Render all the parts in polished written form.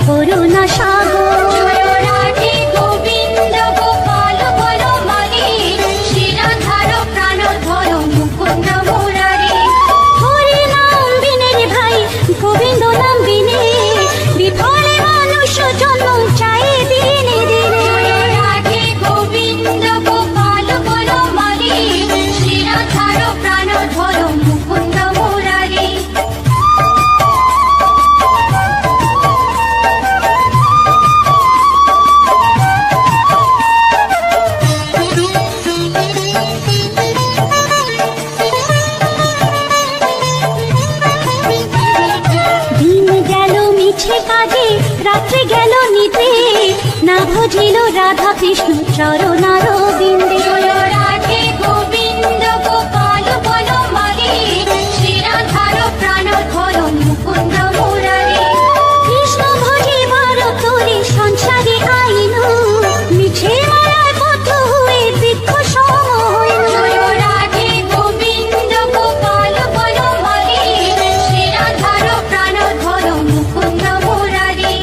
করুণা সাগর। জয় রাধে গোবিন্দ গোপাল বনমালী, শিরাধার প্রাণধর মুকুন্দ মুরারি। হরি নাম বিনে রে ভাই, গোবিন্দ নাম বিনে বিফলে মানুষ জন্ম চাই দিনে দিনে। জয় রাধে গোবিন্দ গোপাল বনমালী, শিরাধার প্রাণধর মুকুন্দ মুরারি। দিন গেল মিছে কাজে, রাত্রে গেল নিতে, না বুঝিল রাধা কৃষ্ণ চরণারবিন্দে। জয় রাধে গোবিন্দ গোপাল বনমালী, শিরাধার প্রাণধর মুকুন্দ মুরারি। কৃষ্ণ ভজিবার তোরে সংসারে আইনু, মিছে মায়ায় বদ্ধ হয়ে বৃক্ষ সম হইনু। জয় রাধে গোবিন্দ গোপাল বনমালী, শিরাধার প্রাণধর মুকুন্দ মুরারি।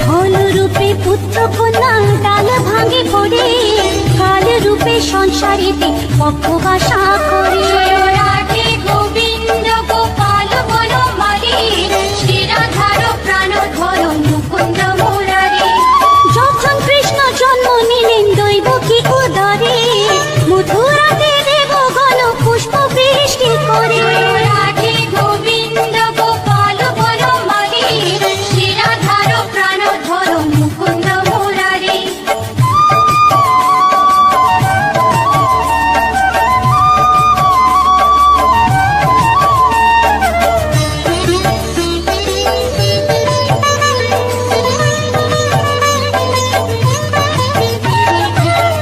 ফল রূপে পুত্র কন্যা ডাল ভাঙে পড়ে, কাল রূপে সংসারেতে পক্ষবাসা করে। জয় রাধে গোবিন্দ গোপাল বনমালী, শিরাধার প্রাণধর মুকুন্দ মুরারি। যখন কৃষ্ণ জন্ম নিলেন দৈব কি উদরে, মথুরাতে দেবগণ পুষ্প বৃষ্টি করে। জয় রাধে গোবিন্দ গোপাল বনমালী, শিরাধার প্রাণধর মুকুন্দ মুরারি।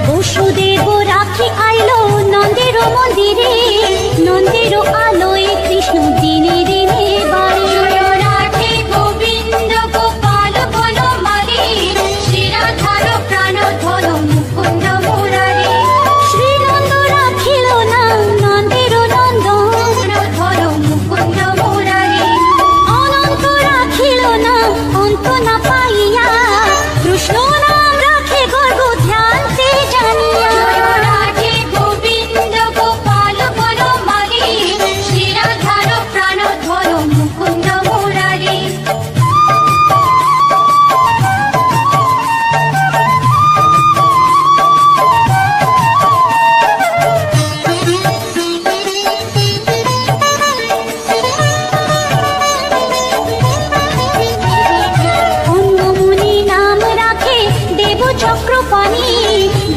বসুদেব রাখি আইলো নন্দের মন্দিরে, নন্দের আলোয় কৃষ্ণ দিনে দিনে বাড়ে। জয় রাধে গোবিন্দ গোপাল বনমালী, শিরাধার প্রাণধর মুকুন্দ মুরারি। শ্রীনন্দ রাখিল না নন্দের নন্দন, প্রাণধর মুকুন্দ মুরারি। অনন্ত রাখিল না অন্ত না পাইয়া, কৃষ্ণ নাম রাখে গর্ব ধ্যানতে জানিয়া। জয় রাধে গোবিন্দ গোপাল বনমালী, শিরাধার প্রাণধর মুকুন্দ মুরারি। অন্নমুনি নাম রাখে দেব চক্রপাণি,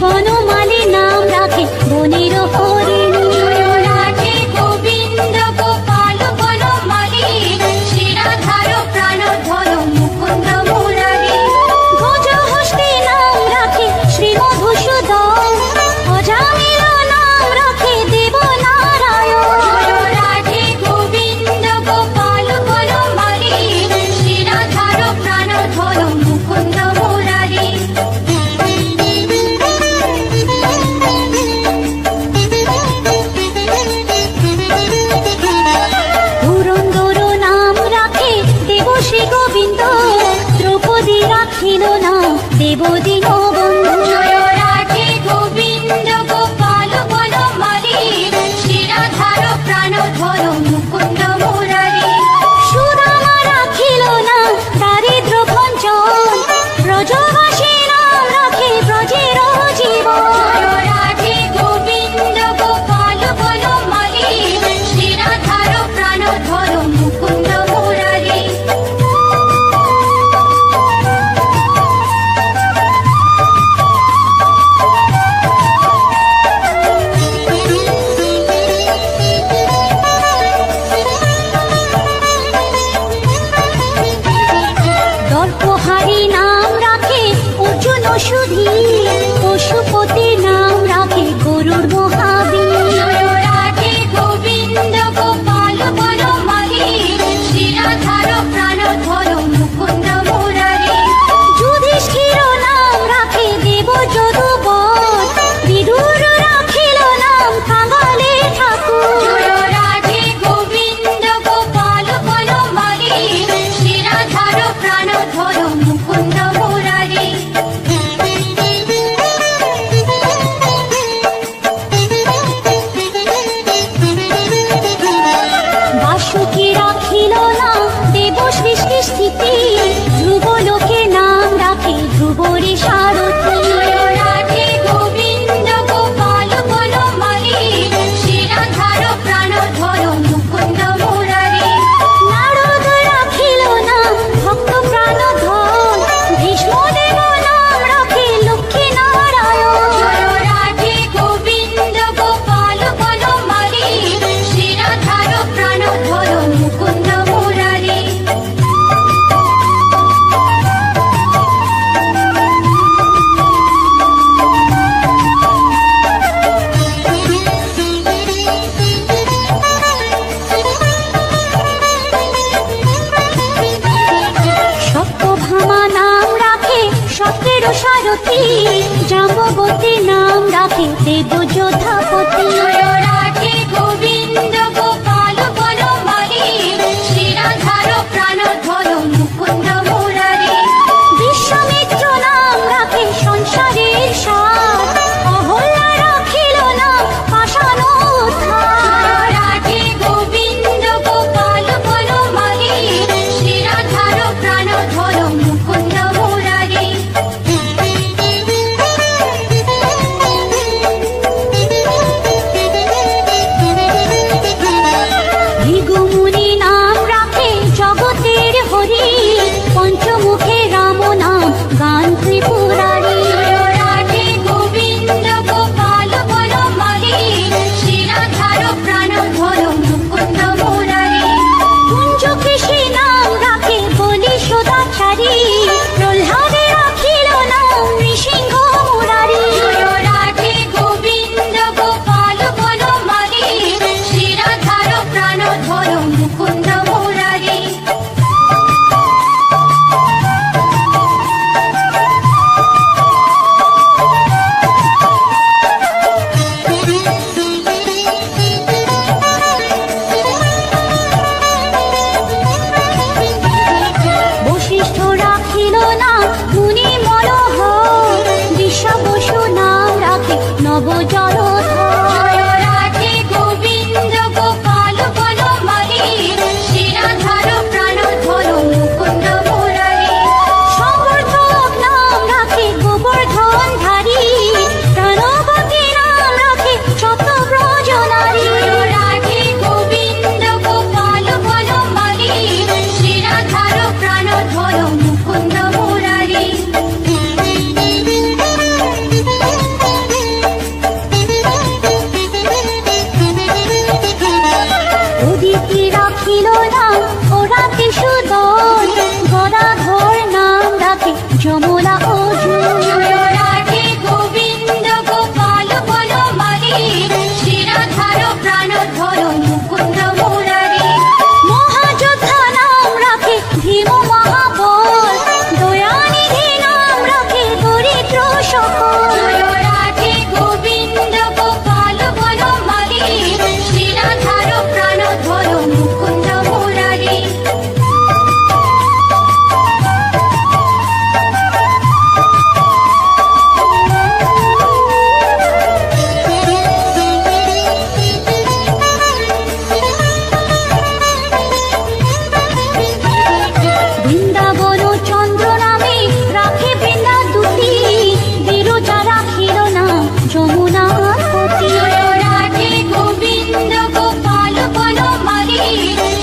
বনমালী নাম রাখে বনের হরিণী। জয় রাধে গোবিন্দ গোপাল বনমালী, শিরাধার প্রাণধর মুকুন্দ মুরারি। গজহস্তি নাম রাখে শ্রী মধুসূদন, অজামিল নাম রাখে দেব নারায়ণ। জয় রাধে গোবিন্দ গোপাল বনমালী, শিরাধার প্রাণধর মুকুন্দ মুরারি। পুরন্দর নাম রাখে দেব শ্রী গোবিন্দ, দ্রৌপদী রাখিল না দেব দীনবন্ধু। জয় রাধে গোবিন্দ গোপাল বনমালী, শিরাধার প্রাণধর মুকুন্দ মুরারি। সুদামা রাখিল না দারিদ্র ভঞ্জন, ব্রজবাসী নাম রাখে ব্রজের জীবন। জয় রাধে গোবিন্দ গোপাল বনমালী, শিরাধার প্রাণধর মুকুন্দ মুরারি। দর্পহারি নাম রাখে অর্জুন সুধী, পশুপতি নাম রাখে গরুড় মহাবীর। জয় রাধে গোবিন্দ গোপাল বনমালী, শিরাধার প্রাণধর মুকুন্দ মুরারি। যুধিষ্ঠির নাম রাখে দেব যদুবর, বিদুর রাখিল নাম কাঙ্গা রাখে ধ্রুবরী সারথী। রাধে গোবিন্দ গোপাল বনমালী, শ্রীরাধার প্রাণধর মুকুন্দ মুরারি। নারদ রাখিল নাম ভক্ত প্রাণধন, ভীষ্মদেব নাম রাখে লক্ষ্মী নারায়ণ। রাধে গোবিন্দ গোপাল বনমালী, শ্রীরাধার প্রাণধর মুকুন্দ মুরারি। সত্যভামা নাম রাখে সত্যের সারথী, জাম্ববতী নাম রাখে দেব যোধাপতি। রাধে গোবিন্দ গোপাল বনমালী, শ্রীরাধার প্রাণধর মুকুন্দ মুরারি। বিশ্বামিত্র নাম রাখে সংসারের সার, অহল্যা রাখিল নাম পাষাণ উদ্ধার। রাধে গোবিন্দ গোপাল বনমালী, শ্রীরাধার প্রাণধর মুকুন্দ মুরারি। ভৃগুমুনি নাম রাখে জগতের হরি, পঞ্চমুখে রাম নাম গান ত্রিপুরারি। রাধে গোবিন্দ গোপাল বনমালী, শ্রীরাধার প্রাণধর মুকুন্দ মুরারি। কুঞ্জকেশী নাম রাখে বলি সদাচারী, প্রহ্লাদে রাখিল নাম নৃসিংহ মুরারি। রাধে গোবিন্দ গোপাল বনমালী, শ্রীরাধার প্রাণধর মুকুন্দ মুরারি। বশিষ্ঠ রাখিল নাম মুনি মনোহর, বিশ্বাবসু নাম রাখে নব জলধর। রাধে গোবিন্দ গোপাল বনমালী, শ্রীরাধার প্রাণধর মুকুন্দ মুরারি। সমর্থক নাম রাখে গোবর্ধন ধারী, প্রাণবতী নাম রাখে শতব্রজ নারী। রাধে গোবিন্দ গোপাল বনমালী, শ্রীরাধার প্রাণধর মুকুন্দ মুরারি। উদিতি রাখিল নাম ওরাতি সুদন, গদাধর নাম রাখে যমুনা অর্জুন। রাধে গোবিন্দ গোপাল বনমালী, শ্রীরাধার প্রাণধর মুকুন্দ মুরারি। মহাযোদ্ধা নাম রাখে ভীম মহাবল, দয়ানিধি নাম রাখে দরিদ্র সকল। রাধে গোবিন্দ গোপাল বনমালী, শ্রীরাধার প্রাণধর মুকুন্দ মুরারি। বৃন্দাবন চন্দ্র নামে রাখে বৃন্দা দুটি, বিরজা রাখিল নাম যমুনার পতি। রাধে গোবিন্দ গোপাল বনমালী,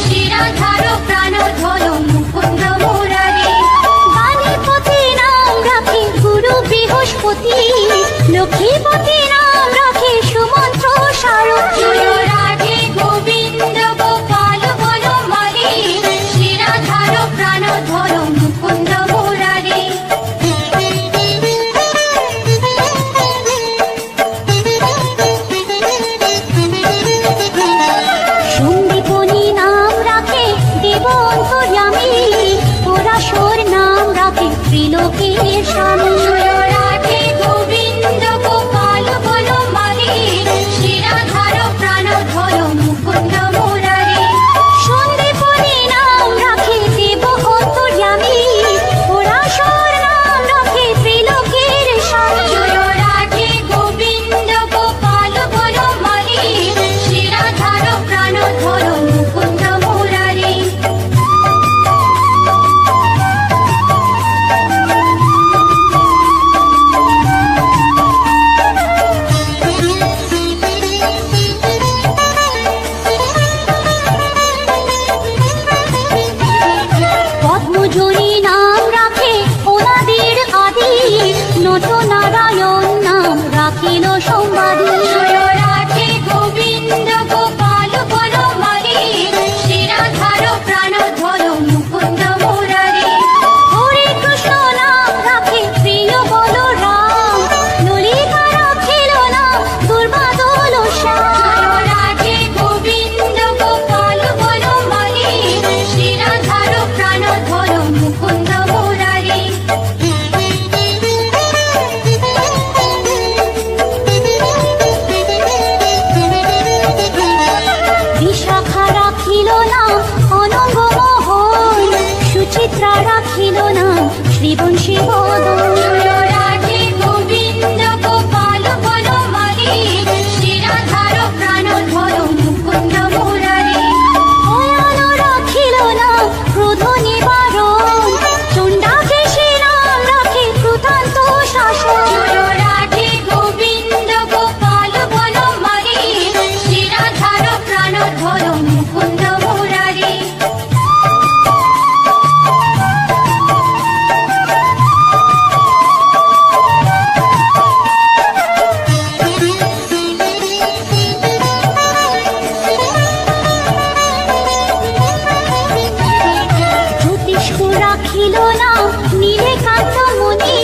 শ্রীরাধার প্রাণধর মুকুন্দ মুরারি। বাণীপতি নাম রাখে গুরু বৃহস্পতি, লক্ষ্মীপতি নাম রাখে সুমন্ত্র সারথী। রাধে গোবিন্দ গোপাল বনমালী, শ্রীরাধার প্রাণধর মুকুন্দ মুরারি। সন্দীপনী নাম রাখে দেব অন্তর্যামী, পরাশর নাম রাখে ত্রিলোকের স্বামী। রাধে গোবিন্দ গোপাল বনমালী, শ্রীরাধার প্রাণধর মুকুন্দ মুরারি। সন্দীপনী নাম রাখে দেব অন্তর্যামী, পরাশর নাম রাখে ত্রিলোকের স্বামী। রাধে গোবিন্দ গোপাল বনমালী, শ্রীরাধার প্রাণধর মুকুন্দ মুরারি। সংবাদী জয় রাধে গোবিন্দ গোপাল বনমালী শ্রী রাধার প্রাণধর মুকুন্দ মুরারি হরে কৃষ্ণ নাম রাখে প্রিয় বলরাম ললিতা রাখিল নাম দুর্বাদল শ্যাম জয় রাধে গোবিন্দ গোপাল বনমালী শ্রী রাধার প্রাণধর মুকুন্দ মুরারি বিশাখা রাখিল নাম অনঙ্গ মোহন সুচিত্রা রাখিল নাম শ্রীবংশী বদন জয় রাধে গোবিন্দ গোপাল বনমালী শ্রী রাধার প্রাণধর মুকুন্দ মুরারি ভয়াল রাখিল নাম ক্রোধ নিবারণ চণ্ডাকেশী নাম রাখে কৃতান্ত শাসন জয় রাধে গোবিন্দ গোপাল বনমালী শ্রী রাধার প্রাণধর মুকুন্দ মুরারি জ্যোতিষ্ক রাখিল নাম নীলকান্ত মুনি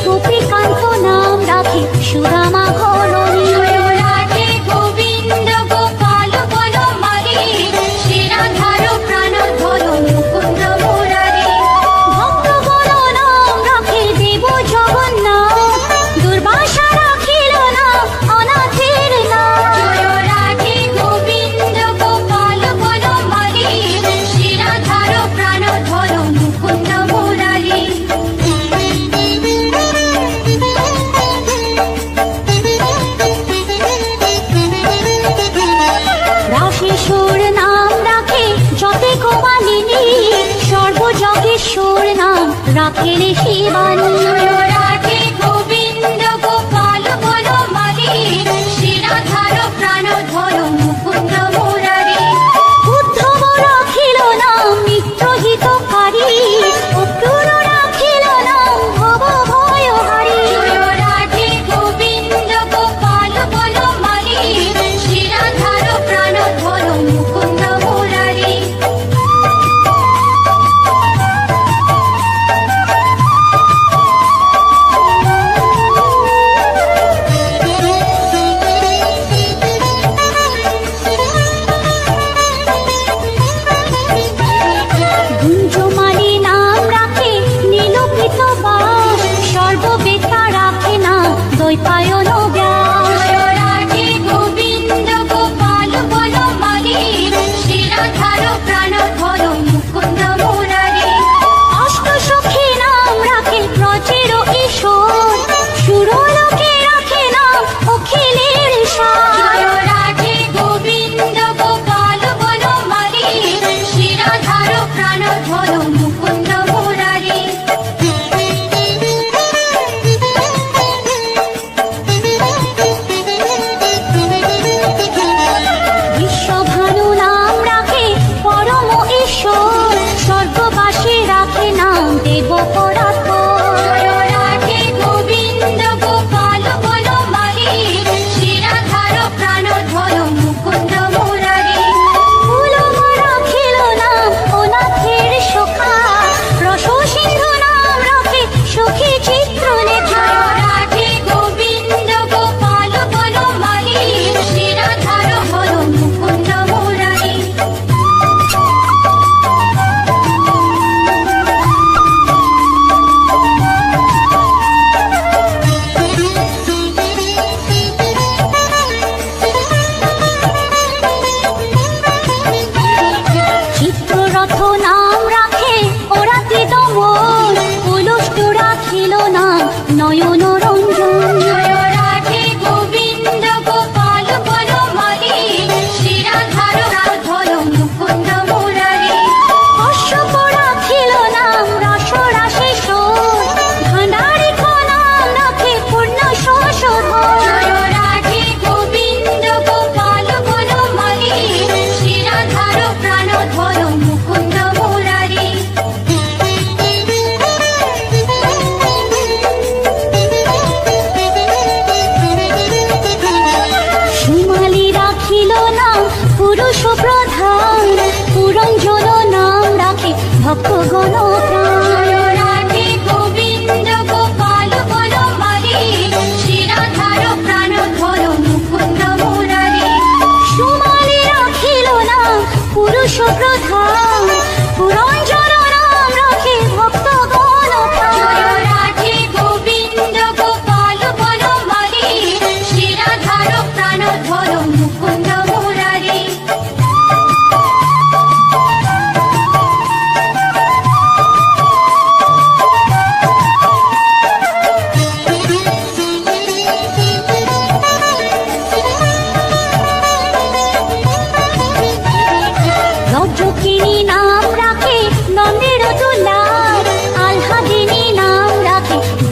গোপীকান্ত নাম রাখে সুদামা ঘরণী জয় রাধে গোবিন্দ গোপাল বনমালী শ্রী রাধার প্রাণধর মুকুন্দ মুরারি ভক্তগণ নাম রাখে দেব জগন্নাথ দুর্বাসা রাখিল নাম অনাথের নাম জয় রাধে গোবিন্দ গোপাল বনমালী শ্রী রাধার প্রাণধর মুকুন্দ মুরারি রাশেশ্বর নাম রাখে যতে কোমালিনী সর্বজগেশ্বর নাম রাখেন শিবানী জয় রাধে গোবিন্দ গোপাল বনমালী শ্রী রাধার প্রাণধর মুকুন্দ মুরারি উদ্ধব রাখিল নাম মিত্রহিতকারী অক্রূর রাখিল নাম ভব ভয়হারী জয় রাধে গোবিন্দ গোপাল বনমালী শ্রী রাধার প্রাণধর মুকুন্দ মুরারি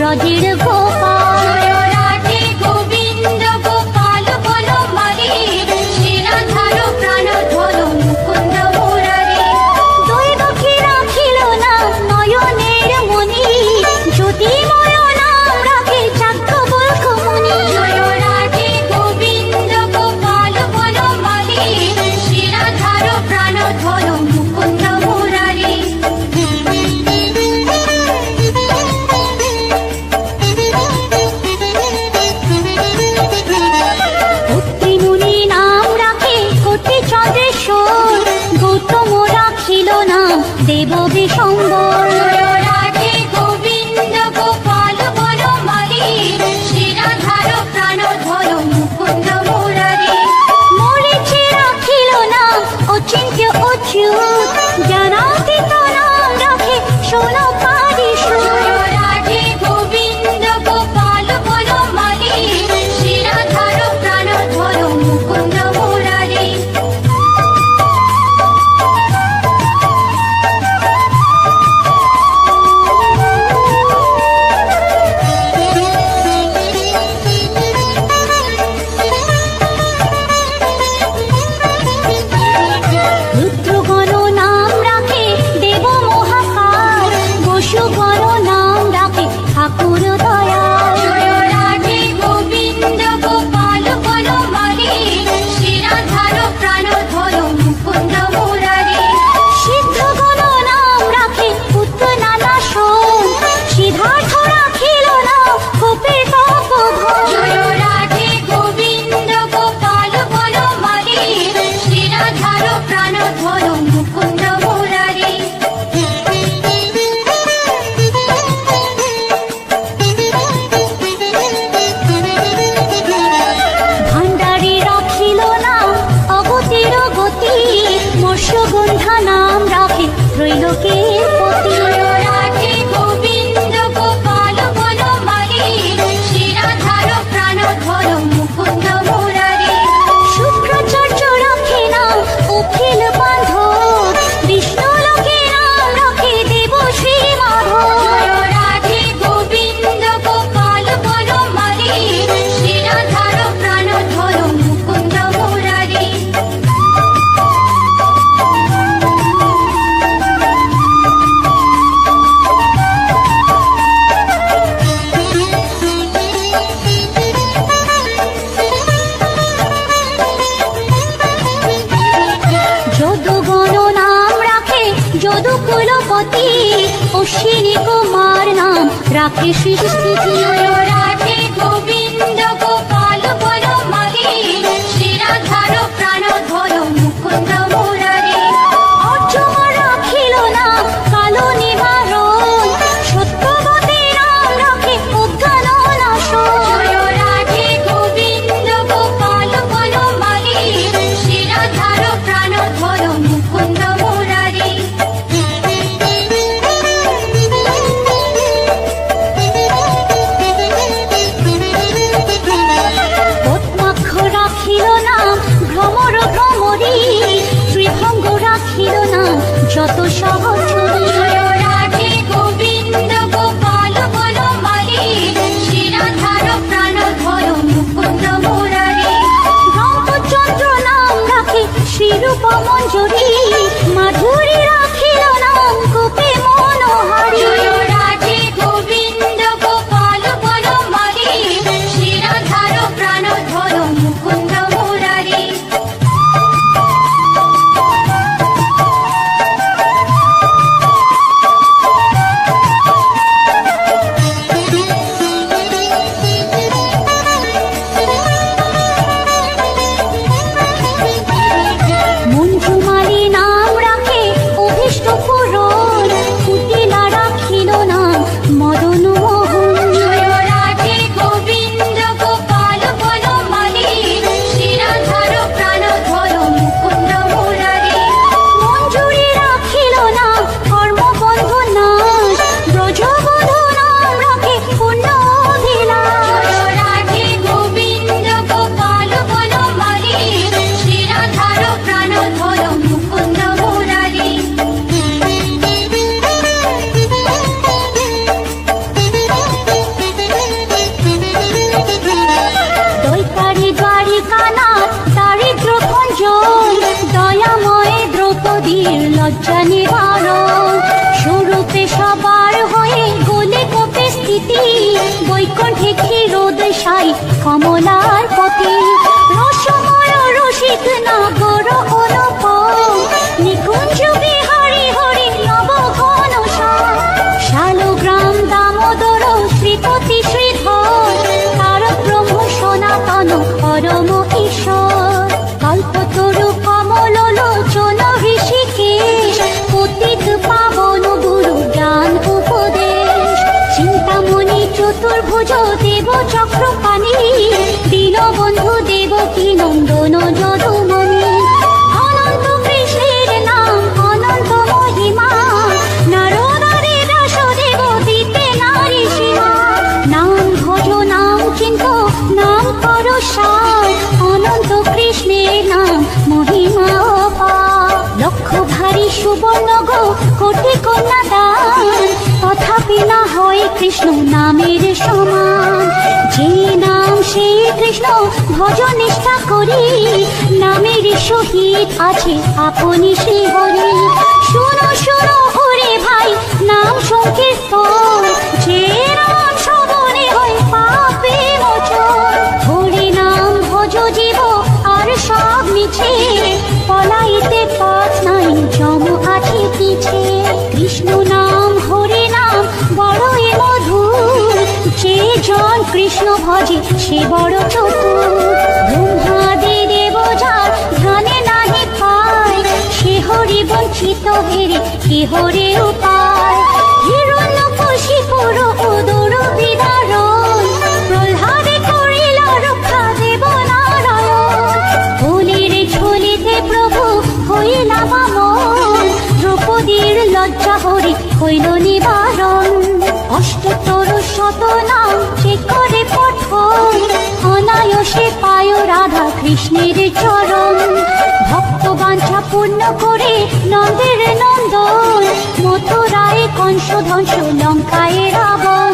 ব্রজের গোপাল। জয় রাধে গোবিন্দ গোপাল বনমালী, শ্রীরাধার প্রাণধর মুকুন্দ মুরারি। দৈবকী রাখিল না নয়নের মণি, জ্যোতির্ময় নাম রাখে চাক্ষবল্ক মুনি। জয় রাধে গোবিন্দ গোপাল বনমালী, শ্রীরাধার প্রাণধর মুকুন্দ মুরারি। অত্রি মুনি নাম রাখে কোটি চন্দ্রেশ্বর, গৌতম রাখিল না দেব বিশম্বর। জয় রাধে গোবিন্দ গোপাল বনমালী, শ্রীরাধার প্রাণধর মুকুন্দ মুরারি। মরিচি রাখিল না অচিন্ত্য অচ্যুত, জ্ঞানাতীত নাম রাখে সোনপাদি সুর। জয় রাধে গোবিন্দ গোপাল বনমালী, শ্রীরাধার প্রাণধর মুকুন্দ মুরারি। রুদ্রগণ নাম রাখে দেব মহাকাল, বসুগণ নাম রাখে ঠাকুর দয়াল। জয় রাধে গোবিন্দ গোপাল বনমালী, শ্রীরাধার প্রাণধর মুকুন্দ মুরারি। সিদ্ধগণ নাম রাখে পুত্র নানা সোম, সিদ্ধার্থ রাখিল না গোপের তপোবন। জয় রাধে গোবিন্দ গোপাল বনমালী, শ্রীরাধার প্রাণধর মুকুন্দ মুরারি। ভাণ্ডারী রাখিল না অগতির গতি, মৎস্যগন্ধা নাম রাখে ত্রৈলোকের পতি। জয় রাধে গোবিন্দ গোপাল বনমালী, শ্রীরাধার প্রাণধর মুকুন্দ মুরারি। শুক্রাচার্য রাখে না অখিল বান্ধব, বিষ্ণুলোকে নাম রাখে দেব শ্রী মাধব। জয় রাধে গোবিন্দ গোপাল বনমালী, শ্রীরাধার প্রাণধর মুকুন্দ মুরারি। যদুগণ নাম রাখে যদুকুলপতি, অশ্বিনী কুমার নাম রাখে সৃষ্টি। জয় রাধে গোবিন্দ গোপাল বনমালী, শ্রীরাধার প্রাণধর মুকুন্দ মুরারি। অর্জুন রাখিল না কালো নিবারণ, সত্যবতী নাম রাখে অজ্ঞান নাশন। জয় রাধে গোবিন্দ গোপাল বনমালী, শ্রীরাধার প্রাণধর মুকুন্দ মুরারি। লজ্জা নিবারণ স্বরূপে সবার হয়ে গোলে কোপে স্থিতি বৈকুণ্ঠে ক্ষীরোদয় সাই কমলার পতি রসময় রসিক নাগর অনুপম নিকুঞ্জ বিহারী হরি নব ঘন শালগ্রাম দামোদর শ্রীপতি শ্রীধর তারক ব্রহ্ম সনাতন পরম ঈশ্বর কল্পতরু কমল লোচন ঋষিকেশ পতিত পাবন গুরু জ্ঞান উপদেশ চিন্তামণি চতুর্ভুজ দেব চক্রপাণি দীনবন্ধু দেবকী নন্দন যদুমণি অনন্ত কৃষ্ণের নাম অনন্ত মহিমা নারদারে দাসদেব দিতে নারী সীমা নাম ভজ নাম চিন্ত নাম কর সার অনন্ত কৃষ্ণের নাম মহিমা অপার লক্ষ ভারী সুবর্ণ গো কোটি কন্যা দান তথাপি না হয় কৃষ্ণ নামের সমান যে নাম সেই কৃষ্ণ ভজ নিষ্ঠা করি নামের সহিত আছে আপনি শ্রী হরি শুনো শুনো ওরে ভাই নাম সংকীর্তন যে নাম শ্রবণে হয় পাপে মোচন হরি নাম ভজ জীব আর সব মিছে পলাইতে পথ নাই জম আছে পিছে কৃষ্ণ নাম হরি নাম বড়ই মধুর যে জন কৃষ্ণ ভজে সে বড় চতুর ব্রহ্মাদি দেব যার ধ্যানে নাহি পায় সে হরি বঞ্চিত হেরে কে হরে উপায় হিরণ্যকশিপুর উদর বিদারণ প্রহ্লাদে করিল রক্ষা দেব নারায়ণ বলির ঝুলিতে প্রভু হইলা বামন দ্রৌপদীর লজ্জা হরি হইল নিবারণ অষ্টতর শত নাম যে করে পঠন অনায়াসে পায় রাধা কৃষ্ণের চরণ ভক্ত বাঞ্ছা পূর্ণ করে নন্দের নন্দন মথুরায় কংস ধ্বংস লঙ্কায় রাবণ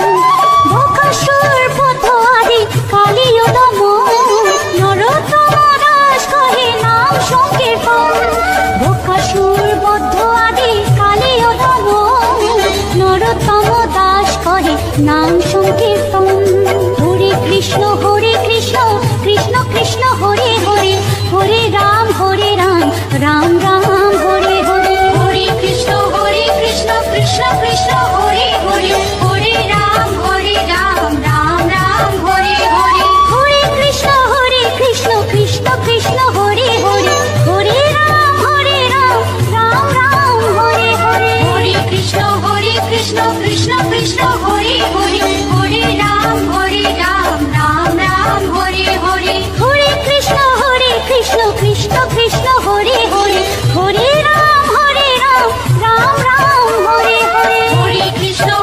বকাসুর বধ আদি কালীয় দমন নরোত্তম দাস কহে নাম সংকীর্তন বকাসুর বধ আদি কালীয় দমন নরোত্তম দাস কহে নাম সংকীর্তন হরে কৃষ্ণ কৃষ্ণ কৃষ্ণ হরে হরে হরে রাম রাম রাম হরে হরে হরে কৃষ্ণ কৃষ্ণ কৃষ্ণ হরে হরে হরে রাম রাম রাম হরে হরে হরে কৃষ্ণ কৃষ্ণ কৃষ্ণ হরে হরে হরে রাম রাম রাম হরে হরে হরে কৃষ্ণ কৃষ্ণ কৃষ্ণ হরে হরে হরে রাম রাম রাম হরে হরে হরে কৃষ্ণ কৃষ্ণ কৃষ্ণ হরে হরে হরে রাম রাম রাম হরে হরে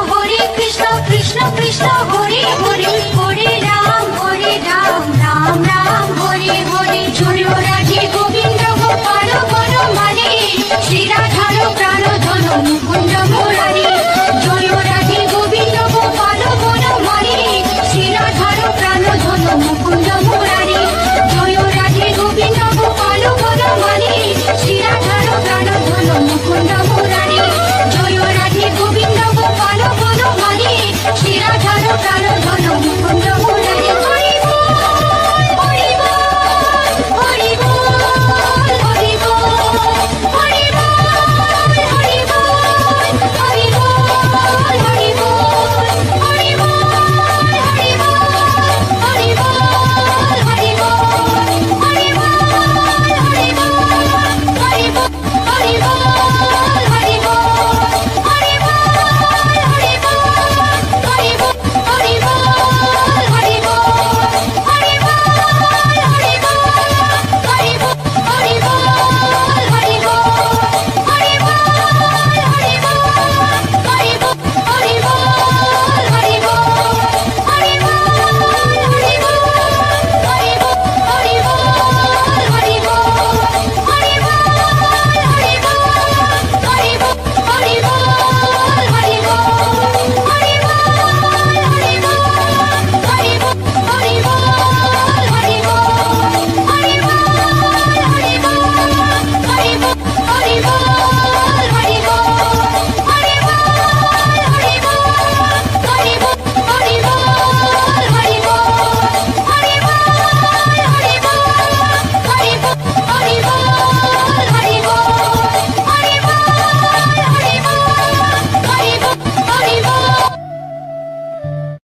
হরে কৃষ্ণ কৃষ্ণ কৃষ্ণ হরে হরে হরে রাম রাম রাম হরে হরে জয় রাধে গোবিন্দ গোপাল বনমালী শ্রী রাধার প্রাণ ধন মুকুন্দ মুরারি জয় রাধে গোবিন্দ গোপাল বনমালী শ্রী রাধার প্রাণ ধন মুকুন্দ মুরারি জয় রাধে গোবিন্দ গোপাল বনমালী শ্রী রাধার প্রাণ ধন মুকুন্দ মুরারি জয় রাধে গোবিন্দ গোপাল বনমালী শ্রী রাধার প্রাণ ধন মুকুন্দ